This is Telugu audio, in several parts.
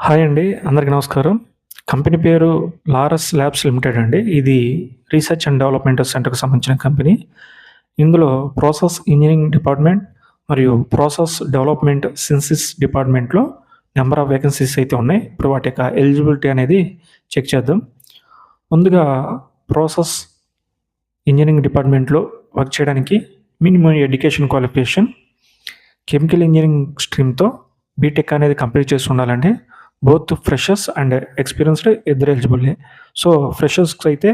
హాయ్ అండి. అందరికీ నమస్కారం. కంపెనీ పేరు లారస్ ల్యాబ్స్ లిమిటెడ్ అండి. ఇది రీసెర్చ్ అండ్ డెవలప్‌మెంట్ సెంటర్‌కి సంబంధించిన కంపెనీ. ఇందులో ప్రాసెస్ ఇంజినీరింగ్ డిపార్ట్‌మెంట్ మరియు ప్రాసెస్ డెవలప్‌మెంట్ సింథసిస్ డిపార్ట్‌మెంట్‌లో నంబర్ ఆఫ్ వేకెన్సీస్ అయితే ఉన్నాయి. ఇప్పుడు వాటి యొక్క ఎలిజిబిలిటీ అనేది చెక్ చేద్దాం. ముందుగా ప్రాసెస్ ఇంజినీరింగ్ డిపార్ట్‌మెంట్‌లో వర్క్ చేయడానికి minimum education qualification chemical engineering స్ట్రీమ్‌తో బీటెక్ అనేది కంప్లీట్ చేసి ఉండాలండి. బోత్ ఫ్రెషర్స్ అండ్ ఎక్స్పీరియన్స్డ్ ఇద్దరు ఎలిజిబుల్లే. సో ఫ్రెషర్స్‌కి అయితే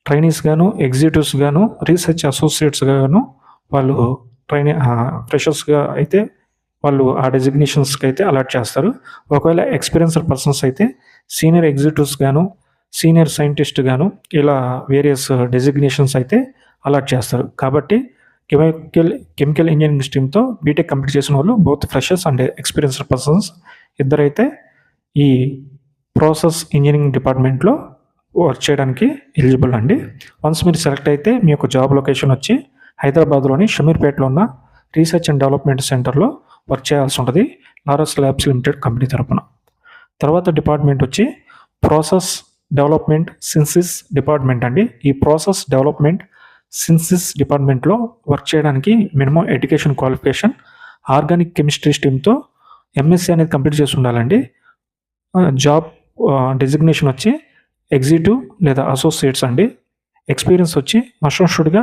ట్రైనీస్ గాను, ఎగ్జిక్యూటివ్స్ గాను, రీసెర్చ్ అసోసియేట్స్ గాను వాళ్ళు ఫ్రెషర్స్‌గా అయితే వాళ్ళు ఆ డెసిగ్నేషన్స్‌కి అయితే అలాట్ చేస్తారు. ఒకవేళ ఎక్స్పీరియన్స్డ్ పర్సన్స్ అయితే సీనియర్ ఎగ్జిక్యూటివ్స్ గాను, సీనియర్ సైంటిస్ట్ గాను ఇలా వేరియస్ డెసిగ్నేషన్స్ అయితే అలాట్ చేస్తారు. కాబట్టి కెమికల్ ఇంజినీరింగ్ స్ట్రీమ్‌తో బీటెక్ కంప్లీట్ చేసిన వాళ్ళు both freshers and experienced persons ఇద్దరైతే ఈ ప్రాసెస్ ఇంజినీరింగ్ డిపార్ట్మెంట్లో వర్క్ చేయడానికి ఎలిజిబుల్ అండి. వన్స్ మీరు సెలెక్ట్ అయితే మీ యొక్క జాబ్ లొకేషన్ వచ్చి హైదరాబాద్లోని షమీర్పేటలో ఉన్న రీసెర్చ్ అండ్ డెవలప్మెంట్ సెంటర్లో వర్క్ చేయాల్సి ఉంటుంది లారస్ ల్యాబ్స్ లిమిటెడ్ కంపెనీ తరపున. తర్వాత డిపార్ట్మెంట్ వచ్చి ప్రాసెస్ డెవలప్మెంట్ సింథసిస్ డిపార్ట్మెంట్ అండి. ఈ ప్రాసెస్ డెవలప్మెంట్ సింథసిస్ డిపార్ట్మెంట్లో వర్క్ చేయడానికి minimum education qualification organic chemistry స్ట్రీమ్తో ఎంఎస్సీ అనేది కంప్లీట్ చేసి ఉండాలండి. జాబ్ డెసిగ్నేషన్ వచ్చి ఎగ్జిక్యూటివ్ లేదా అసోసియేట్స్ అండి. ఎక్స్పీరియన్స్ వచ్చి మస్టర్డ్గా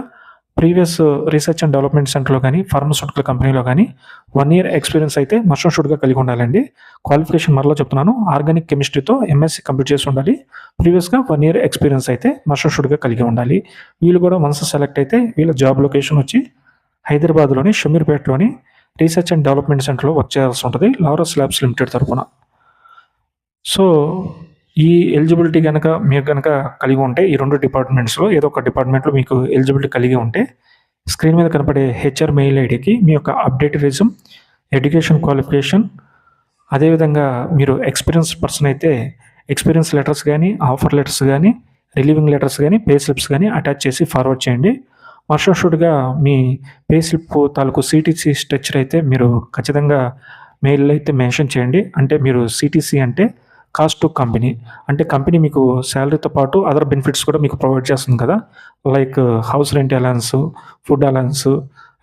ప్రీవియస్ రీసెర్చ్ అండ్ డెవలప్మెంట్ సెంటర్లో కానీ ఫార్మస్యూటికల్ కంపెనీలో కానీ 1 year ఎక్స్పీరియన్స్ అయితే మస్టర్డ్గా కలిగి ఉండాలండి. క్వాలిఫికేషన్ మరలా చెప్తున్నాను, ఆర్గానిక్ కెమిస్ట్రీతో ఎంఎస్సీ కంప్లీట్ చేసి ఉండాలి. ప్రీవియస్గా 1 year ఎక్స్పీరియన్స్ అయితే మస్టర్డ్గా కలిగి ఉండాలి. వీళ్ళు కూడా వన్స్ సెలెక్ట్ అయితే వీళ్ళ జాబ్ లొకేషన్ వచ్చి హైదరాబాద్లోని షమీర్పేటలోని రీసెర్చ్ అండ్ డెవలప్మెంట్ సెంటర్లో వర్క్ చేయాల్సి ఉంటుంది లారస్ ల్యాబ్స్ లిమిటెడ్ తరఫున. సో ఈ ఎలిజిబిలిటీ కనుక మీరు కనుక కలిగి ఉంటే ఈ 2 డిపార్ట్మెంట్స్లో ఏదో ఒక డిపార్ట్మెంట్లో మీకు ఎలిజిబిలిటీ కలిగి ఉంటే స్క్రీన్ మీద కనపడే హెచ్ఆర్ మెయిల్ ఐడికి మీ యొక్క అప్డేటెడ్ రెజ్యూమ్, ఎడ్యుకేషన్ క్వాలిఫికేషన్, అదేవిధంగా మీరు ఎక్స్పీరియన్స్ పర్సన్ అయితే ఎక్స్పీరియన్స్ లెటర్స్ కానీ, ఆఫర్ లెటర్స్ కానీ, రిలీవింగ్ లెటర్స్ కానీ, పే స్లిప్స్ కానీ అటాచ్ చేసి ఫార్వర్డ్ చేయండి. మస్టర్డ్గా మీ పే స్లిప్ తాలూకు సిటీసీ స్ట్రక్చర్ అయితే మీరు ఖచ్చితంగా మెయిల్లో అయితే మెన్షన్ చేయండి. అంటే మీరు సిటీసీ అంటే కాస్ట్ టు కంపెనీ, అంటే కంపెనీ మీకు శాలరీతో పాటు అదర్ బెనిఫిట్స్ కూడా మీకు ప్రొవైడ్ చేస్తుంది కదా, like house rent allowance, food allowance,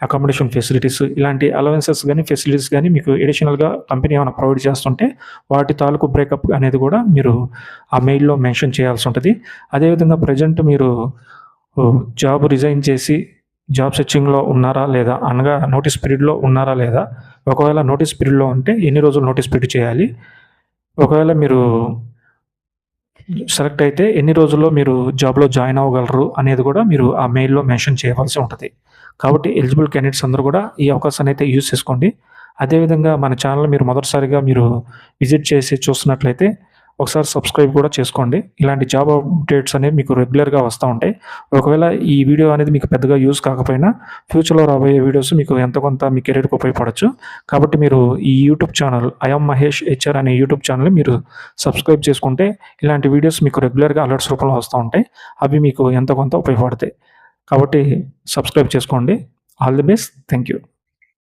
accommodation facilities, ఇలాంటి అలవెన్సెస్ కానీ ఫెసిలిటీస్ కానీ మీకు ఎడిషనల్గా కంపెనీ ఏమైనా ప్రొవైడ్ చేస్తుంటే వాటి తాలూకు బ్రేకప్ అనేది కూడా మీరు ఆ మెయిల్లో మెన్షన్ చేయాల్సి ఉంటుంది. అదేవిధంగా ప్రజెంట్ మీరు జాబ్ రిజైన్ చేసి జాబ్ సెర్చింగ్లో ఉన్నారా లేదా, అనగా నోటీస్ పీరియడ్లో ఉన్నారా లేదా, ఒకవేళ నోటీస్ పీరియడ్లో ఉంటే ఎన్ని రోజులు నోటీస్ పీరియడ్ చేయాలి, ఒకవేళ మీరు సెలెక్ట్ అయితే ఎన్ని రోజుల్లో మీరు జాబ్లో జాయిన్ అవ్వగలరు అనేది కూడా మీరు ఆ మెయిల్లో మెన్షన్ చేయవలసి ఉంటుంది. కాబట్టి ఎలిజిబుల్ క్యాండిడేట్స్ అందరూ కూడా ఈ అవకాశాన్ని అయితే యూజ్ చేసుకోండి. అదేవిధంగా మన ఛానల్ మీరు మొదటిసారిగా మీరు విజిట్ చేసి చూస్తున్నట్లయితే ఒకసారి సబ్స్క్రైబ్ కూడా చేసుకోండి. ఇలాంటి జాబ్ అప్డేట్స్ అనేవి మీకు రెగ్యులర్గా వస్తూ ఉంటాయి. ఒకవేళ ఈ వీడియో అనేది మీకు పెద్దగా యూజ్ కాకపోయినా ఫ్యూచర్లో రాబోయే వీడియోస్ మీకు ఎంతో కొంత మీ కెరీర్కి ఉపయోగపడవచ్చు. కాబట్టి మీరు ఈ YouTube channel I'm Mahesh HR అనే యూట్యూబ్ ఛానల్ మీరు సబ్స్క్రైబ్ చేసుకుంటే ఇలాంటి వీడియోస్ మీకు రెగ్యులర్గా అలర్ట్స్ రూపంలో వస్తూ ఉంటాయి. అవి మీకు ఎంతో కొంత ఉపయోగపడతాయి. కాబట్టి సబ్స్క్రైబ్ చేసుకోండి. All the best. Thank you.